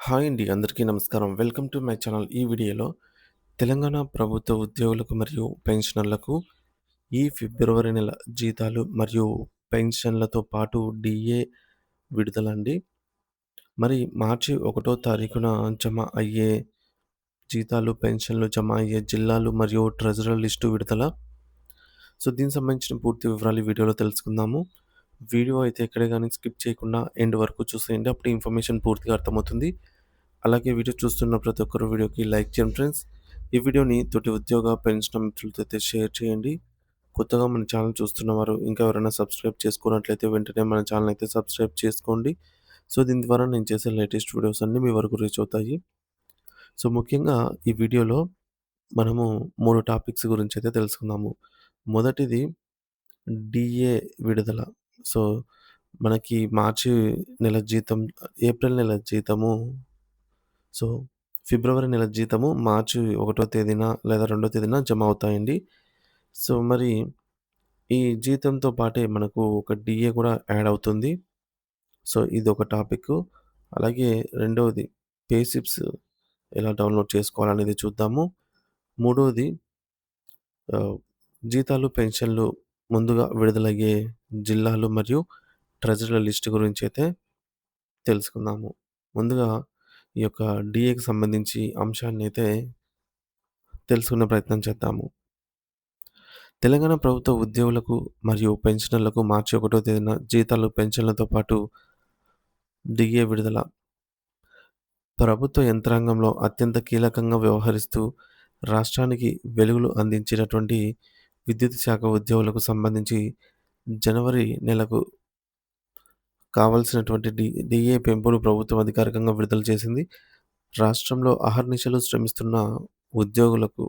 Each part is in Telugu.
హాయ్ అండి. అందరికీ నమస్కారం. Welcome to my channel. ఈ వీడియోలో తెలంగాణ ప్రభుత్వ ఉద్యోగులకు మరియు పెన్షనర్లకు ఈ ఫిబ్రవరి నెల జీతాలు మరియు పెన్షన్లతో పాటు డీఏ విడుదలండి. మరి మార్చి 1 తారీఖున జమ అయ్యే జీతాలు, పెన్షన్లు జమ అయ్యే జిల్లాలు మరియు ట్రెజరర్ లిస్టు విడుదల. దీనికి సంబంధించిన పూర్తి వివరాలు ఈ వీడియోలో తెలుసుకుందాము. వీడియో అయితే ఎక్కడే గాని స్కిప్ చేయకుండా ఎండ్ వరకు చూసేయండి. అప్పుడు ఇన్ఫర్మేషన్ పూర్తిగా అర్థమవుతుంది. అలాగే వీడియో చూస్తున్న ప్రతి ఒక్కరు వీడియోకి లైక్ చేయండి ఫ్రెండ్స్. ఈ వీడియోని తోటి ఉద్యోగ, పెన్షన్ మిత్రులతో అయితే షేర్ చేయండి. కొత్తగా మన ఛానల్ చూస్తున్నవారు ఇంకా ఎవరైనా సబ్స్క్రైబ్ చేసుకున్నట్లయితే వెంటనే మన ఛానల్ అయితే సబ్స్క్రైబ్ చేసుకోండి. దీని ద్వారా నేను చేసే లేటెస్ట్ వీడియోస్ అన్నీ మీ వరకు రీచ్ అవుతాయి. ముఖ్యంగా ఈ వీడియోలో మనము 3 టాపిక్స్ గురించయితే తెలుసుకుందాము. మొదటిది డీఏ విడుదల. సో, మనకి మార్చి నెల జీతం, ఏప్రిల్ నెల జీతము సో, ఫిబ్రవరి నెల జీతము మార్చి 1 తేదీన లేదా 2 తేదీన జమ అవుతాయండి. మరి ఈ జీతంతో పాటే మనకు ఒక డీఏ కూడా యాడ్ అవుతుంది. ఇదొక టాపిక్కు. అలాగే రెండవది పే స్లిప్స్ ఎలా డౌన్‌లోడ్ చేసుకోవాలనేది చూద్దాము. మూడోది ఆహ్, జీతాలు, పెన్షన్లు ముందుగా విడుదలయ్యే జిల్లాలు మరియు ట్రెజరర్ లిస్ట్ గురించైతే తెలుసుకుందాము. ముందుగా ఈ యొక్క డీఏకి సంబంధించి అంశాన్నైతే తెలుసుకునే ప్రయత్నం చేద్దాము. తెలంగాణ ప్రభుత్వ ఉద్యోగులకు మరియు పెన్షనర్లకు మార్చి 1 తేదీన జీతాలు, పెన్షన్లతో పాటు డీఏ విడుదల. ప్రభుత్వ యంత్రాంగంలో అత్యంత కీలకంగా వ్యవహరిస్తూ రాష్ట్రానికి వెలుగులు అందించినటువంటి విద్యుత్ శాఖ ఉద్యోగులకు సంబంధించి జనవరి నెలకు కావాల్సినటువంటి డీఏ పెంపును ప్రభుత్వం అధికారికంగా విడుదల చేసింది. రాష్ట్రంలో అహర్నిశలు శ్రమిస్తున్న ఉద్యోగులకు,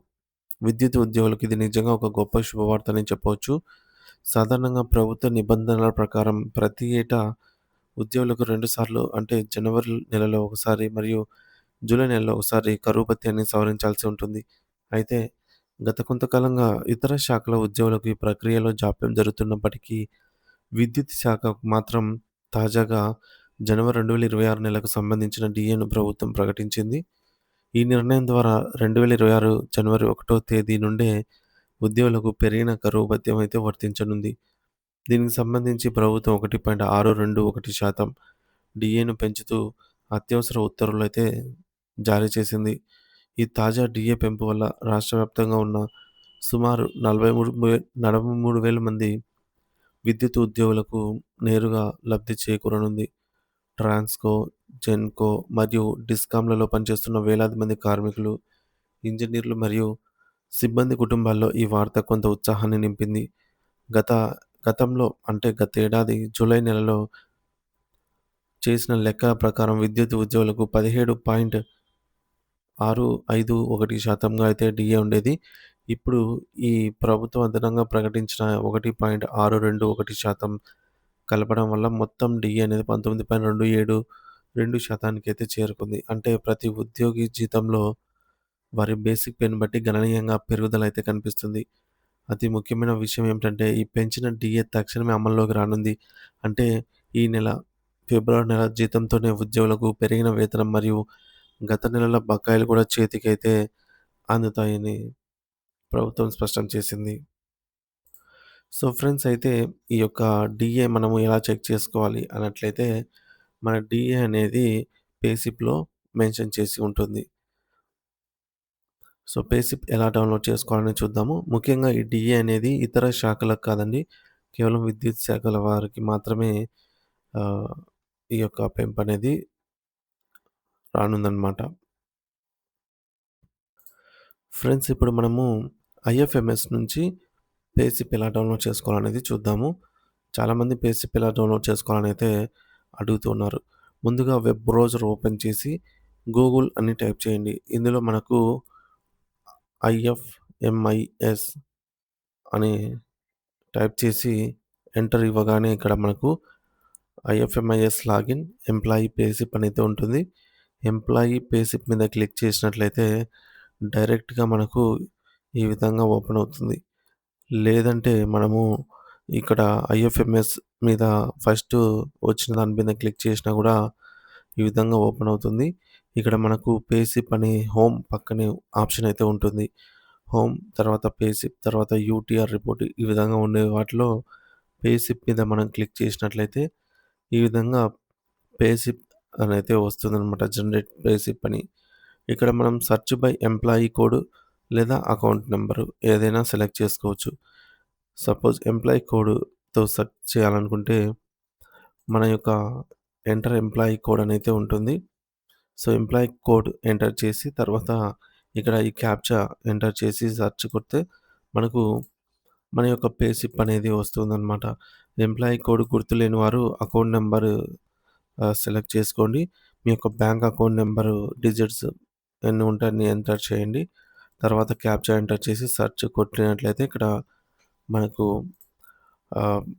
విద్యుత్ ఉద్యోగులకు ఇది నిజంగా ఒక గొప్ప శుభవార్త అని చెప్పవచ్చు. సాధారణంగా ప్రభుత్వ నిబంధనల ప్రకారం ప్రతి ఏటా ఉద్యోగులకు 2 సార్లు అంటే జనవరి నెలలో ఒకసారి మరియు జూలై నెలలో ఒకసారి కరువు భత్యాన్ని సవరించాల్సి ఉంటుంది. అయితే గత కొంతకాలంగా ఇతర శాఖల ఉద్యోగులకు ఈ ప్రక్రియలో జాప్యం జరుగుతున్నప్పటికీ విద్యుత్ శాఖకు మాత్రం తాజాగా జనవరి 2026 నెలకు సంబంధించిన డీఏను ప్రభుత్వం ప్రకటించింది. ఈ నిర్ణయం ద్వారా 2026 జనవరి 1 తేదీ నుండే ఉద్యోగులకు పెరిగిన కరువు భత్యం అయితే వర్తించనుంది. దీనికి సంబంధించి ప్రభుత్వం 1.621% డీఏను పెంచుతూ అత్యవసర ఉత్తర్వులైతే జారీ చేసింది. ఈ తాజా డీఏ పెంపు వల్ల రాష్ట్ర వ్యాప్తంగా ఉన్న సుమారు 43,000 మంది విద్యుత్ ఉద్యోగులకు నేరుగా లబ్ధి చేకూరనుంది. ట్రాన్స్‌కో, జెన్‌కో మరియు డిస్కామ్‌లలో పనిచేస్తున్న వేలాది మంది కార్మికులు, ఇంజినీర్లు మరియు సిబ్బంది కుటుంబాల్లో ఈ వార్త కొంత ఉత్సాహాన్ని నింపింది. గత గతంలో అంటే గతేడాది జూలై నెలలో చేసిన లెక్కల ప్రకారం విద్యుత్ ఉద్యోగులకు 17.651% అయితే డీఏ ఉండేది. ఇప్పుడు ఈ ప్రభుత్వం అదనంగా ప్రకటించిన 1.621% కలపడం వల్ల మొత్తం డీఏ అనేది 19.272% అయితే చేరుకుంది. అంటే ప్రతి ఉద్యోగి జీతంలో వారి బేసిక్ పేని బట్టి గణనీయంగా పెరుగుదల అయితే కనిపిస్తుంది. అతి ముఖ్యమైన విషయం ఏమిటంటే ఈ పెంచిన డీఏ తక్షణమే అమల్లోకి రానుంది. అంటే ఈ నెల ఫిబ్రవరి నెల జీతంతోనే ఉద్యోగులకు పెరిగిన వేతనం మరియు గత నెలల బకాయిలు కూడా చేతికైతే అందుతాయని ప్రభుత్వం స్పష్టం చేసింది. ఫ్రెండ్స్ అయితే ఈ యొక్క డీఏ మనము ఎలా చెక్ చేసుకోవాలి అన్నట్లయితే మన డీఏ అనేది పే స్లిప్‌లో మెన్షన్ చేసి ఉంటుంది. పే స్లిప్ ఎలా డౌన్‌లోడ్ చేసుకోవాలని చూద్దాము. ముఖ్యంగా ఈ డీఏ అనేది ఇతర శాఖలకు కాదండి. కేవలం విద్యుత్ శాఖల వారికి మాత్రమే ఆహ్, ఈ యొక్క పెంపనేది రానుందనమాట. ఫ్రెండ్స్ ఇప్పుడు మనము ఐఎఫ్ఎంఎస్ నుంచి పే స్లిప్ ఎలా డౌన్‌లోడ్ చేసుకోవాలనేది చూద్దాము. చాలామంది పే స్లిప్ ఎలా డౌన్‌లోడ్ చేసుకోవాలని అయితే అడుగుతున్నారు. ముందుగా వెబ్ బ్రౌజర్ ఓపెన్ చేసి గూగుల్ అని టైప్ చేయండి. ఇందులో మనకు ఐఎఫ్ఎంఐఎస్ అని టైప్ చేసి ఎంటర్ ఇవ్వగానే ఇక్కడ మనకు IFMIS login employee pay slip అనైతే ఉంటుంది. ఎంప్లాయీ పే స్లిప్ మీద క్లిక్ చేసినట్లయితే డైరెక్ట్‌గా మనకు ఈ విధంగా ఓపెన్ అవుతుంది. లేదంటే మనము ఇక్కడ ఐఎఫ్ఎంఎస్ మీద ఫస్ట్ వచ్చిన దాని మీద క్లిక్ చేసినా కూడా ఈ విధంగా ఓపెన్ అవుతుంది. ఇక్కడ మనకు పేసిప్ అనే హోమ్ పక్కనే ఆప్షన్ అయితే ఉంటుంది. హోమ్ తర్వాత పేసిప్ తర్వాత యూటీఆర్ రిపోర్ట్ ఈ విధంగా ఉండే వాటిలో పేసిప్ మీద మనం క్లిక్ చేసినట్లయితే ఈ విధంగా పేసిప్ అనైతే వస్తుందనమాట. జనరేట్ పేసిప్ అని. ఇక్కడ మనం సెర్చ్ బై ఎంప్లాయీ కోడ్ లేదా అకౌంట్ నంబరు ఏదైనా సెలెక్ట్ చేసుకోవచ్చు. సపోజ్ ఎంప్లాయీ కోడ్‌తో సెర్చ్ చేయాలనుకుంటే మన యొక్క ఎంటర్ ఎంప్లాయీ కోడ్ అనైతే ఉంటుంది. సో, ఎంప్లాయీ కోడ్ ఎంటర్ చేసి తర్వాత ఇక్కడ ఈ క్యాప్చా ఎంటర్ చేసి సెర్చ్ కొడితే మనకు మన యొక్క పేసిప్ అనేది వస్తుందనమాట. ఎంప్లాయీ కోడ్ గుర్తులేని వారు అకౌంట్ నంబరు సెలెక్ట్ చేసుకోండి. మీ యొక్క బ్యాంక్ అకౌంట్ నంబరు డిజిట్స్ ఎన్ని ఉంటే అన్ని ఎంటర్ చేయండి. తర్వాత క్యాప్చా ఎంటర్ చేసి సెర్చ్ కొట్టినట్లయితే ఇక్కడ మనకు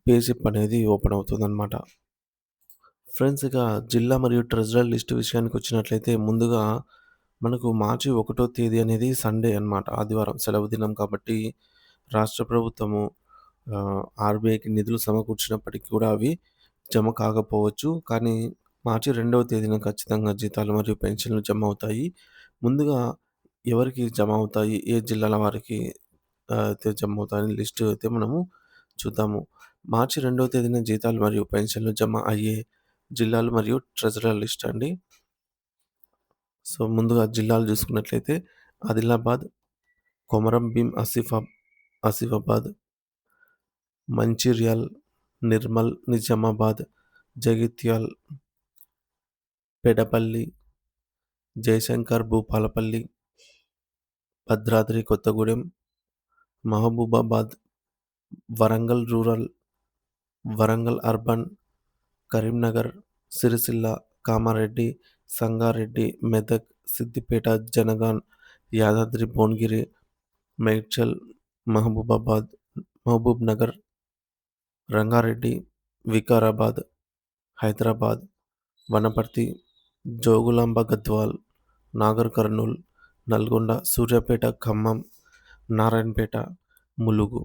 పేసిప్ అనేది ఓపెన్ అవుతుందనమాట. ఫ్రెండ్స్ ఇక జిల్లా మరియు ట్రెజరర్ లిస్ట్ విషయానికొచ్చినట్లయితే ముందుగా మనకు మార్చి 1 తేదీ అనేది సండే అన్నమాట. ఆదివారం సెలవు దినం కాబట్టి రాష్ట్ర ప్రభుత్వము ఆర్‌బీఐకి నిధులు సమకూర్చినప్పటికి కూడా అవి జమ కాకపోవచ్చు. కానీ మార్చి 2వ తేదీన ఖచ్చితంగా జీతాలు మరియు పెన్షన్‌లు జమ అవుతాయి. ముందుగా ఎవరికి జమ అవుతాయి? ఏ జిల్లాల వారికి అయితే జమ అవుతాయని లిస్ట్ అయితే మనము చూద్దాము. మార్చి 2వ తేదీన జీతాలు మరియు పెన్షన్‌లు జమ అయ్యే జిల్లాలు మరియు ట్రెజరర్ లిస్ట్ అండి. సో, ముందుగా జిల్లాలు చూసుకున్నట్లయితే Adilabad, Komaram Bheem Asifabad, Mancherial, Nirmal, Nizamabad, Jagtial, Peddapalli, Jayashankar Bhupalpally, Bhadradri Kothagudem, Mahabubabad, Warangal rural, Warangal urban, Karimnagar, Sircilla, Kamareddy, Sangareddy, Medak, Siddipet, Jangaon, Yadadri Bhuvanagiri, Medchal, Mahabubabad, Mahabubnagar, Rangareddy, Vikarabad, Hyderabad, Wanaparthy, Jogulamba Gadwal, Nagar Kurnool, Nalgonda, Suryapet, Khammam, Narayanpet, Mulugu.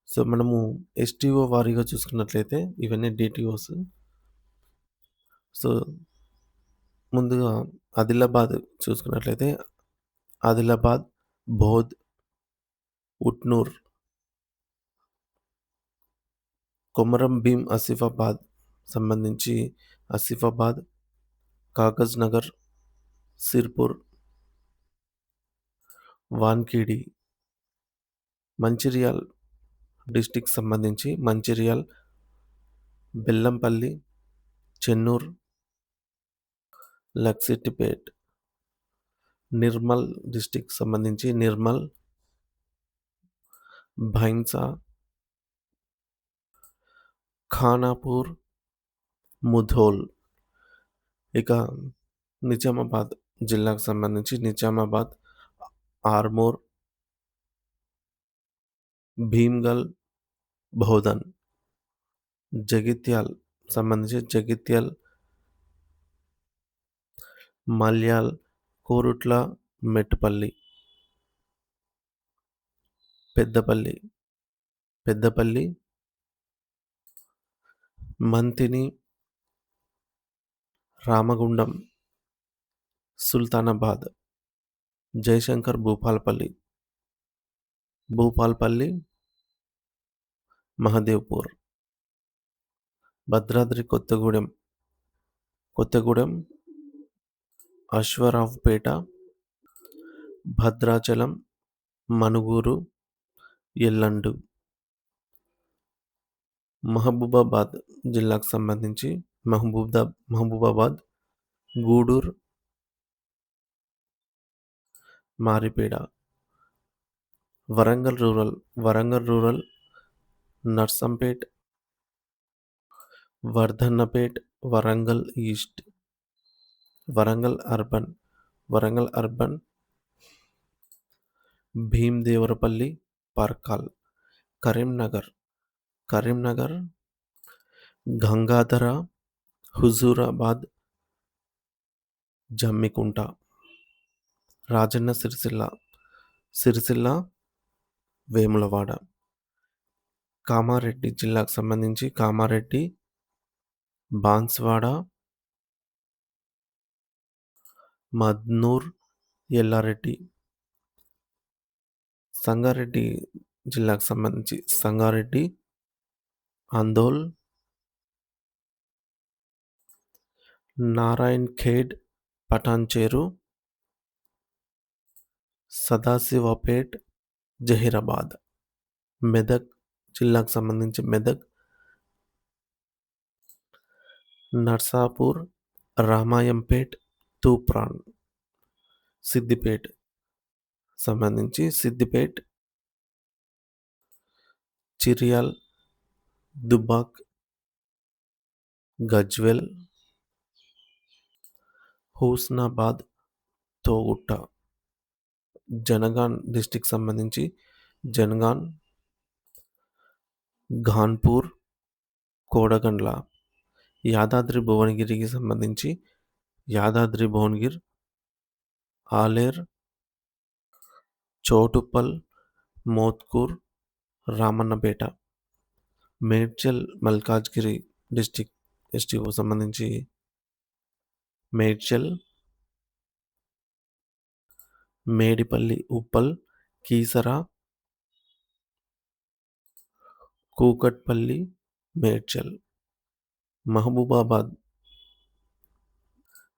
So, మనము ఎస్టీఓ వారీగా చూసుకున్నట్లయితే ఇవన్నీ డీటీఓస్. సో, ముందుగా ఆదిలాబాద్ చూసుకున్నట్లయితే ఆదిలాబాద్, బోధ్, ఉట్నూర్, కొమరం భీం ఆసిఫాబాద్ సంబంధించి ఆసిఫాబాద్, కాగజ్ నగర్, సిర్పూర్, వాన్ఖేడి, మంచిర్యాల్ డిస్ట్రిక్ట్ సంబంధించి మంచిర్యాల్, బెల్లంపల్లి, చెన్నూర్, లక్సిటిపేట్, నిర్మల్ డిస్ట్రిక్ట్ సంబంధించి నిర్మల్, భైంసా, ఖానాపూర్, ముధోల్. ఇక నిజామాబాద్ జిల్లాకు సంబంధించి నిజామాబాద్, ఆర్మూర్, భీమ్‌గల్, బోధన్. జగిత్యాల్ సంబంధించి జగిత్యాల్, మల్యాల్, కోరుట్ల, మెట్టుపల్లి, పెద్దపల్లి, పెద్దపల్లి, మంతిని, రామగుండం, సుల్తానాబాద్, జయశంకర్ భూపాల్పల్లి, మహదేవ్‌పూర్, భద్రాద్రి కొత్తగూడెం, అశ్వారావుపేట, భద్రాచలం, మనుగూరు, ఎల్లండు. మహబూబాబాద్ జిల్లాకు సంబంధించి Mahabubabad, Gudur, Maripeda. Warangal rural, Narsampet, Wardhannapet, Warangal east, Warangal urban, Bheemadevarapalli, Parkal, Karimnagar, Gangadhara, Huzurabad, Jammikunta, Rajanna Sircilla, Vemulawada. Kamareddy జిల్లాకు సంబంధించి కామారెడ్డి, బాన్స్వాడ, మద్నూర్, ఎల్లారెడ్డి. సంగారెడ్డి జిల్లాకు సంబంధించి సంగారెడ్డి, అందోల్, నారాయణ్ ఖేడ్, పటాన్చెరు, సదాశివపేట్, జహీరాబాద్. మెదక్ జిల్లాకు సంబంధించి మెదక్, నర్సాపూర్, రామాయంపేట్, తూప్రాన్. సిద్దిపేట్ సంబంధించి సిద్దిపేట్, చిర్యాల్, దుబ్బాక్, గజ్వెల్, హుస్నాబాద్, తోగుట్ట. జనగాన్ డిస్టిక్ సంబంధించి జనగాన్, ఘాన్పూర్, కోడగండ్ల. యాదాద్రి భువనగిరికి సంబంధించి యాదాద్రి భువనగిర్, ఆలేర్, చోటుప్పల్, మోత్కూర్, రామన్నపేట. మేడ్చల్ మల్కాజ్గిరి డిస్టిక్ ఎస్టీఓ సంబంధించి మేడ్చల్, మేడిపల్లి, ఉప్పల్, కీసర, కూకట్పల్లి, మేడ్చల్.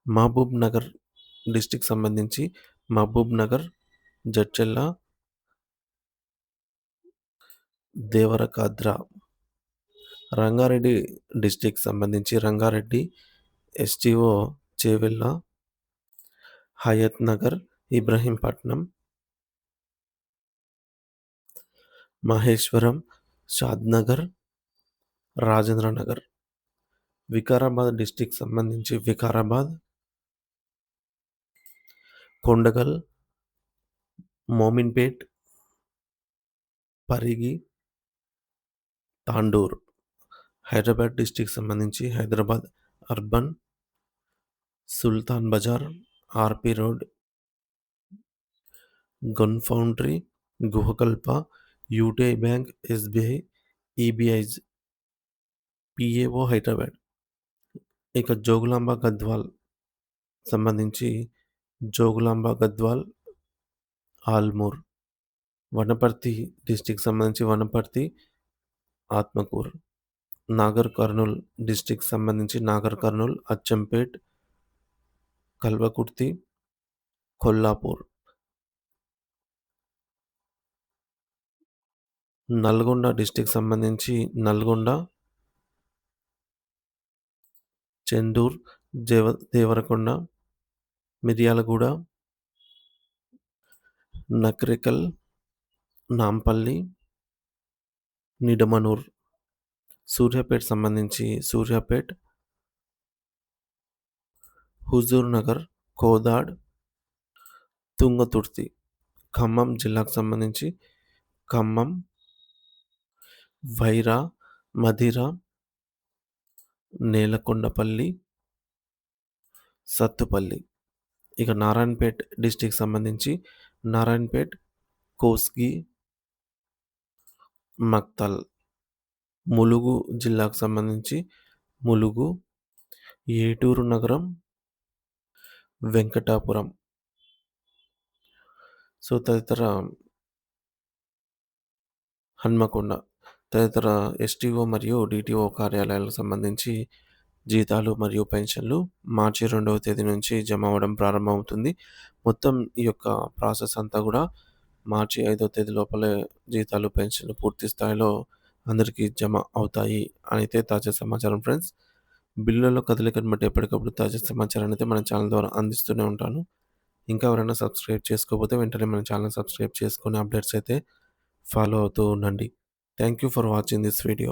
మహబూబ్ నగర్ డిస్టిక్ సంబంధించి మహబూబ్ నగర్, జడ్చెల్ల, దేవరకద్ర. రంగారెడ్డి డిస్టిక్ సంబంధించి రంగారెడ్డి, ఎస్టీఓ చేవెళ్ళ, హయత్ నగర్, ఇబ్రహీంపట్నం, మహేశ్వరం, షాద్నగర్, రాజేంద్రనగర్. వికారాబాద్ డిస్టిక్ సంబంధించి వికారాబాద్, కొండగల్, మోమిన్పేట్, పరిగి, తాండూర్. హైదరాబాద్ డిస్టిక్ సంబంధించి హైదరాబాద్ అర్బన్, సుల్తాన్ Bazar, RP road, gun foundry, గుహకల్ప, యూటీఐ బ్యాంక్, ఎస్బీఐ, ఈబీఐజ్, పిఏఓ హైదరాబాద్. ఇక జోగులాంబ గద్వాల్ సంబంధించి జోగులాంబ గద్వాల్, ఆల్మూర్. వనపర్తి డిస్టిక్ సంబంధించి వనపర్తి, ఆత్మకూర్. నాగర్ కర్నూల్ డిస్టిక్ సంబంధించి నాగర్ కర్నూల్, అచ్చంపేట్, కల్వకుర్తి, కొల్లాపూర్. నల్గొండ డిస్టిక్ సంబంధించి నల్గొండ, చెందూర్, దేవరకొండ, మిర్యాలగూడ, నక్రేకల్, నాంపల్లి, నిడమనూర్. సూర్యాపేట్ సంబంధించి సూర్యాపేట్, హుజూర్ నగర్, కోదాడ్, తుంగతుర్తి. ఖమ్మం జిల్లాకు సంబంధించి ఖమ్మం, వైరా, మధిర, నేలకొండపల్లి, సత్తుపల్లి. ఇక నారాయణపేట్ డిస్టిక్ సంబంధించి నారాయణపేట్, కోస్గి, మక్తల్. ములుగు జిల్లాకు సంబంధించి ములుగు, ఏటూరు నగరం, వెంకటాపురం. తదితర హన్మకొండ. తదితర ఎస్టీఓ మరియు డిటిఓ కార్యాలయాలకు సంబంధించి జీతాలు మరియు పెన్షన్లు మార్చి 2వ తేదీ నుంచి జమ అవ్వడం ప్రారంభమవుతుంది. మొత్తం ఈ యొక్క ప్రాసెస్ అంతా కూడా మార్చి 5వ తేదీ లోపలే జీతాలు, పెన్షన్లు పూర్తి స్థాయిలో అందరికీ జమ అవుతాయి అయితే తాజా సమాచారం ఫ్రెండ్స్. బిల్లులలో కదలికను బట్టి ఎప్పటికప్పుడు తాజా సమాచారాన్ని అయితే మన ఛానల్ ద్వారా అందిస్తూనే ఉంటాను. ఇంకా ఎవరైనా సబ్స్క్రైబ్ చేసుకోకపోతే వెంటనే మన ఛానల్ సబ్స్క్రైబ్ చేసుకొని అప్డేట్స్ అయితే ఫాలో అవుతూ ఉండండి. Thank you for watching this video.